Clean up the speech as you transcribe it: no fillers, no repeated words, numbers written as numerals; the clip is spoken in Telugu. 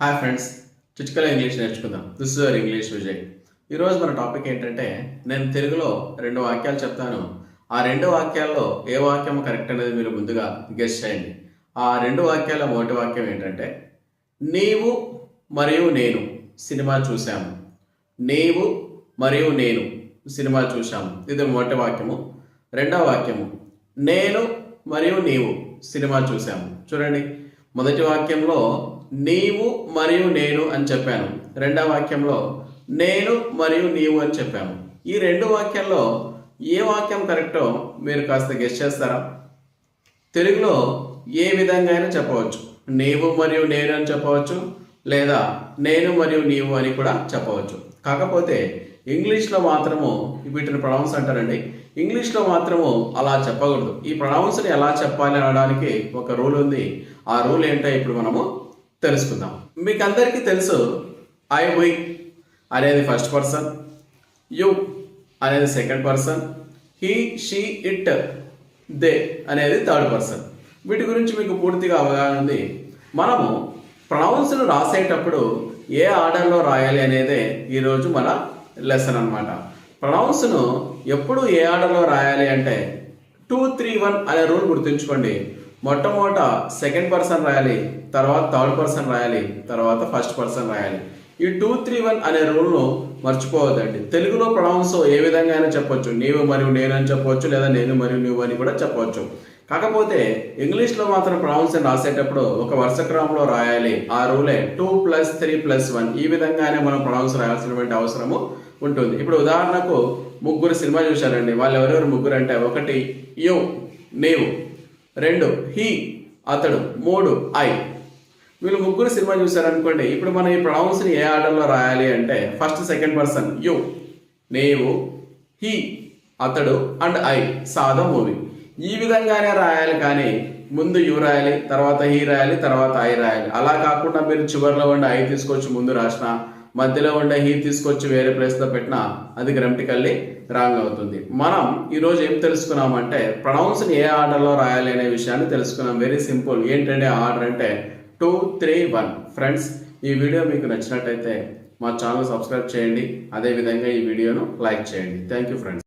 హాయ్ ఫ్రెండ్స్, చిటికలో ఇంగ్లీష్ నేర్చుకుందాం. This is your English Vijay. ఈరోజు మన టాపిక్ ఏంటంటే, నేను తెలుగులో 2 వాక్యాలు చెప్తాను. ఆ 2 వాక్యాల్లో ఏ వాక్యం కరెక్ట్ అనేది మీరు ముందుగా గెస్ చేయండి. ఆ 2 వాక్యాల మొదటి వాక్యం ఏంటంటే, నీవు మరియు నేను సినిమా చూశాము. నీవు మరియు నేను సినిమా చూశాము. ఇది మొదటి వాక్యము. రెండవ వాక్యము, నేను మరియు నీవు సినిమా చూశాము. చూడండి, మొదటి వాక్యంలో నీవు మరియు నేను అని చెప్పాను. రెండవ వాక్యంలో నేను మరియు నీవు అని చెప్పాను. ఈ 2 వాక్యాల్లో ఏ వాక్యం కరెక్టో మీరు కాస్త గెస్ చేస్తారా? తెలుగులో ఏ విధంగా అయినా చెప్పవచ్చు. నీవు మరియు నేను అని చెప్పవచ్చు, లేదా నేను మరియు నీవు అని కూడా చెప్పవచ్చు. కాకపోతే ఇంగ్లీష్లో మాత్రము వీటిని ప్రొనౌన్స్ అంటారండి. ఇంగ్లీష్లో మాత్రము అలా చెప్పకూడదు. ఈ ప్రొనౌన్స్ని ఎలా చెప్పాలి అనడానికి ఒక రూల్ ఉంది. ఆ రూల్ ఏంటో ఇప్పుడు మనము తెలుసుకుందాం. మీకు అందరికీ తెలుసు, ఐ వి అనేది ఫస్ట్ పర్సన్, యు అనేది second person, he she it they అనేది థర్డ్ పర్సన్. వీటి గురించి మీకు పూర్తిగా అవగాహన ఉంది. మనము ప్రొనౌన్స్ను రాసేటప్పుడు ఏ ఆర్డర్లో రాయాలి అనేదే ఈరోజు మన లెసన్ అనమాట. ప్రొనౌన్స్ను ఎప్పుడు ఏ ఆర్డర్లో రాయాలి అంటే 2, 3, 1 అనే రూల్ గుర్తుంచుకోండి. మొట్టమొదట సెకండ్ పర్సన్ రాయాలి, తర్వాత థర్డ్ పర్సన్ రాయాలి, తర్వాత ఫస్ట్ పర్సన్ రాయాలి. ఈ 2, 3, 1 అనే రూల్ను మర్చిపోవద్దండి. తెలుగులో ప్రొనౌన్స్ ఏ విధంగా అయినా చెప్పొచ్చు. నీవు మరియు నేను అని చెప్పవచ్చు, లేదా నేను మరియు నువ్వు అని కూడా చెప్పవచ్చు. కాకపోతే ఇంగ్లీష్లో మాత్రం ప్రొనౌన్స్ రాసేటప్పుడు ఒక వరుస క్రమంలో రాయాలి. ఆ రూలే 2 + 3 + 1. ఈ విధంగానే మనం ప్రొనౌన్స్ రాయాల్సినటువంటి అవసరము ఉంటుంది. ఇప్పుడు ఉదాహరణకు ముగ్గురు సినిమా చూశారండి. వాళ్ళు ఎవరెవరు ముగ్గురు అంటే, 1 యు నీవు, 2 హీ అతడు, 3 ఐ. వీళ్ళు ముగ్గురు సినిమా చూశారనుకోండి. ఇప్పుడు మనం ఈ ప్రొనౌన్స్ని ఏ ఆర్డర్లో రాయాలి అంటే, ఫస్ట్ సెకండ్ పర్సన్ యు, నీవు, హీ అతడు and I saw the movie. ఈ విధంగానే రాయాలి. కానీ ముందు యు రాయాలి, తర్వాత హీ రాయాలి, తర్వాత ఐ రాయాలి. అలా కాకుండా మీరు చివరిలో ఉండే ఐ తీసుకొచ్చి ముందు రాసిన, మధ్యలో ఉండే హీ తీసుకొచ్చి వేరే ప్లేస్లో పెట్టినా అది గ్రామటికల్లీ రాంగ్ అవుతుంది. మనం ఈరోజు ఏం తెలుసుకున్నామంటే, ప్రొనౌన్స్ని ఏ ఆర్డర్లో రాయాలి అనే విషయాన్ని తెలుసుకున్నాం. Very simple. ఏంటంటే ఆర్డర్ అంటే 2, 3, 1. ఫ్రెండ్స్, ఈ వీడియో మీకు నచ్చినట్టయితే మా ఛానల్ సబ్స్క్రైబ్ చేయండి. అదేవిధంగా ఈ వీడియోను లైక్ చేయండి. Thank you friends.